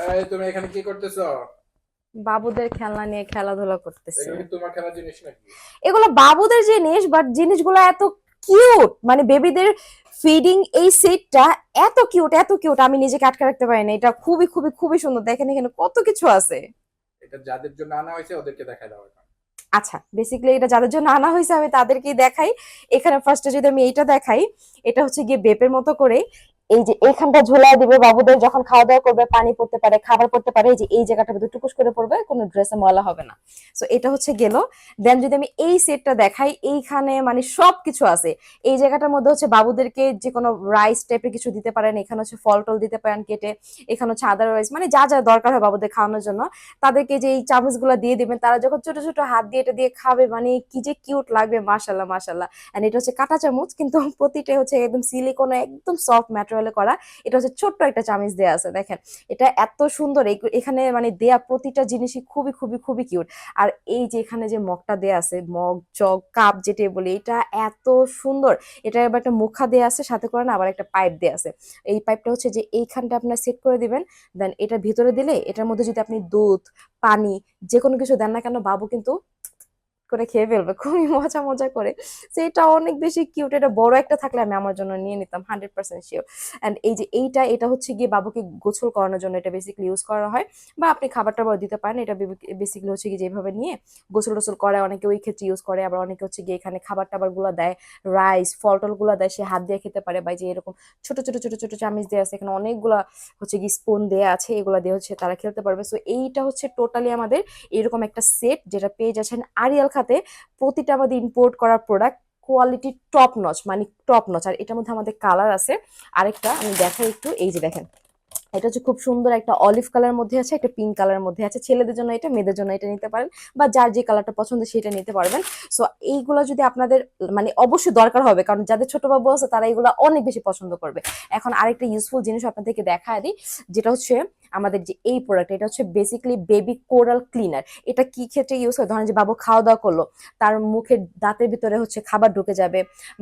এই তুমি এখানে কি করতেছো? বাবুদের খেলনা নিয়ে খেলাধুলা করতেছে। এগুলো কি তোমার খেলার জিনিস নাকি? এগুলো বাবুদের জিনিস, বাট জিনিসগুলো এত কিউট, মানে বেবিদের ফিডিং এই সেটটা এত কিউট, এত কিউট, আমি নিজেকে আটকে রাখতে পারি না। এটা খুবই খুবই খুবই সুন্দর, দেখেন এখানে কত কিছু আছে। এটা যাদের জন্য আনা হয়েছে ওদেরকে দেখাই দাও এখন। আচ্ছা, বেসিক্যালি এটা যাদের জন্য আনা হয়েছে আমি তাদেরকেই দেখাই। এখানে ফার্স্টে যদি আমি এইটা দেখাই, এটা হচ্ছে গিয়ে বেপের মতো করে এই যে এইখানটা ঝোলায় দিবে, বাবুদের যখন খাওয়া দাওয়া করবে, পানি পড়তে পারে, খাবার পড়তে পারে, এই যে এই জায়গাটার ভিতরে টুকুস করে পড়বে, কোনো ড্রেসে ময়লা হবে না। সো এটা হচ্ছে গেল। দেন যদি আমি এই সেটটা দেখাই, এইখানে মানে সবকিছু আছে। এই জায়গাটার মধ্যে হচ্ছে বাবুদেরকে যে কোনো রাইস টাইপের কিছু দিতে পারেন, এখানে হচ্ছে ফল টল দিতে পারেন কেটে, এখানে হচ্ছে আদারওয়াইজ মানে যা যা দরকার হয় বাবুদের খাওয়ানোর জন্য তাদেরকে যে এই চামচগুলো দিয়ে দিবেন, তারা যখন ছোট ছোট হাত দিয়ে এটা দিয়ে খাবে, মানে কি যে কিউট লাগবে, মাশাল্লাহ মাশাল্লাহ। এন্ড এটা হচ্ছে কাঁটা চামচ, কিন্তু প্রতিটা হচ্ছে একদম সিলিকন, একদম সফট ম্যাটেরিয়ালে করা। এটা হচ্ছে ছোট্ট একটা চামচ দেয়া আছে, দেখেন এটা এত সুন্দর। এখানে মানে দেয়া প্রতিটা জিনিসই খুবই খুবই খুবই কিউট। আর এই যে এখানে যে মগটা দেয়া আছে, মগ জগ কাপ যেটা বলি, এটা এত সুন্দর। এটা আবার একটা মুখা দেয়া আছে সাথে করে, না আবার একটা পাইপ দেয়া আছে। এই পাইপটা হচ্ছে যে এইখানটা আপনার সেট করে দিবেন। দেন এটা ভিতরে দিলে এটার মধ্যে যদি আপনি দুধ, পানি, যেকোনো কিছু দেন না কেন, বাবু কিন্তু করে খেয়ে ফেলবে খুবই মজা মজা করে। তো এটা অনেক বেশি কিউট। এটা বড় একটা থাকলে আমি আমার জন্য নিয়ে নিতাম 100% শিওর। অ্যান্ড এই যে এটা হচ্ছে গিয়ে বাবুকে গোসল করানোর জন্য এটা বেসিক্যালি ইউজ করা হয়, বা আপনি খাবার টাবার দিতে পারেন। এটা বেসিক্যালি হচ্ছে কি যেভাবে নিয়ে গোসল টোসল করে অনেকে ওই ক্ষেত্রে ইউজ করে, আবার অনেকে হচ্ছে গিয়ে এখানে খাবার টাবার গুলো দেয়, রাইস ফল টল গুলো দেয়, সে হাত দিয়ে খেতে পারে। বা এই যে এরকম ছোট ছোট ছোট ছোট চামিচ দেওয়া আছে, এখানে অনেকগুলা হচ্ছে কি স্পুন দেয়া আছে, এগুলা দিয়ে হচ্ছে তারা খেলতে পারবে। সো এইটা হচ্ছে টোটালি আমাদের এরকম একটা সেট, যেটা পেয়ে যাচ্ছেন আরিয়াল খাতে। প্রতিটা আমাদের ইম্পোর্ট করা প্রোডাক্ট, কোয়ালিটি টপ নচ, মানে টপ নচ। আর এটার মধ্যে আমাদের কালার আছে আরেকটা, আমি দেখাই একটু। এই যে দেখেন, এটা হচ্ছে খুব সুন্দর একটা অলিভ কালার মধ্যে আছে, একটা পিঙ্ক কালারের মধ্যে আছে। ছেলেদের জন্য এটা, মেয়েদের জন্য এটা নিতে পারেন, বা যার যে কালারটা পছন্দ সেটা নিতে পারবেন। সো এইগুলো যদি আপনাদের মানে অবশ্যই দরকার হবে, কারণ যাদের ছোট বাবু আছে তারা এগুলো অনেক বেশি পছন্দ করবে। এখন আরেকটা ইউজফুল জিনিস আপনাদেরকে দেখা দিই, যেটা হচ্ছে আমাদের যে এই প্রোডাক্ট, এটা হচ্ছে বেসিক্যালি বেবি কোরাল ক্লিনার। এটা কি ক্ষেত্রে ইউজ হয়, ধরেন যে বাবু খাওয়া দাওয়া করলো, তার মুখের দাঁতের ভিতরে হচ্ছে খাবার ঢুকে যাবে,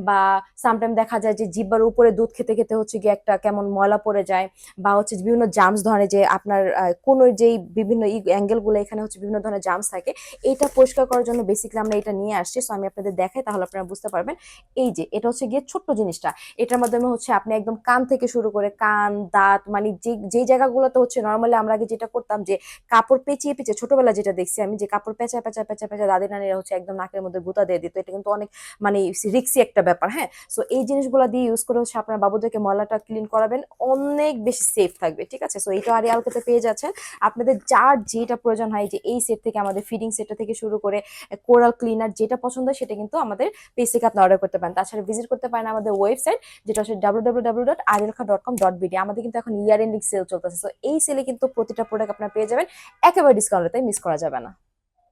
বা সামটাইম দেখা যায় যে জিব্বার উপরে দুধ খেতে খেতে হচ্ছে গিয়ে একটা কেমন ময়লা পড়ে যায়, বা হচ্ছে বিভিন্ন জার্মস ধরে, যে আপনার কোনো যেই বিভিন্ন অ্যাঙ্গেল গুলো এখানে হচ্ছে বিভিন্ন ধরনের জার্মস থাকে, এটা পরিষ্কার করার জন্য বেসিক্যালি আমরা এটা নিয়ে আসছি। সো আমি আপনাদের দেখাই, তাহলে আপনারা বুঝতে পারবেন। এই যে এটা হচ্ছে গিয়ে ছোট্ট জিনিসটা, এটার মাধ্যমে হচ্ছে আপনি একদম কান থেকে শুরু করে কান, দাঁত, মানে যে যেই জায়গাগুলোতে হচ্ছে নর্মালি আমরা আগে যেটা করতাম, যে কাপড় পেঁচিয়ে পেঁচিয়ে, ছোটবেলা যেটা দেখছি আমি, যে কাপড় পেঁচা পেঁচা পেঁচা পেঁচা দাদি নানিরা হচ্ছে একদম নাকের মধ্যে গুঁতা দিয়ে দিত, এটা কিন্তু অনেক মানে রিক্সি একটা ব্যাপার। হ্যাঁ, সো এই জিনিসগুলো দিয়ে ইউজ করে হচ্ছে আপনার বাবুদেরকে ময়লাটা ক্লিন করাবেন, অনেক বেশি সেফ থাকবে। ঠিক আছে, সো এইটা আরিয়ালকাতে পেয়ে যাচ্ছেন। আপনাদের যার যেটা প্রয়োজন হয়, যে এই সেট থেকে, আমাদের ফিডিং সেটটা থেকে শুরু করে কোরাল ক্লিনার, যেটা পছন্দ হয় সেটা কিন্তু আমাদের পেজ থেকে আপনি অর্ডার করতে পারেন। তাছাড়া ভিজিট করতে পারেন আমাদের ওয়েবসাইট, যেটা হচ্ছে www.arielkha.com.bd। আমাদের কিন্তু এখন ইয়ার এন্ডিং সেল চলতেছে, সো এই সেলে কিন্তু প্রতিটা প্রোডাক্ট আপনারা পেয়ে যাবেন একেবারে ডিসকাউন্টে, তাই মিস করা যাবে না।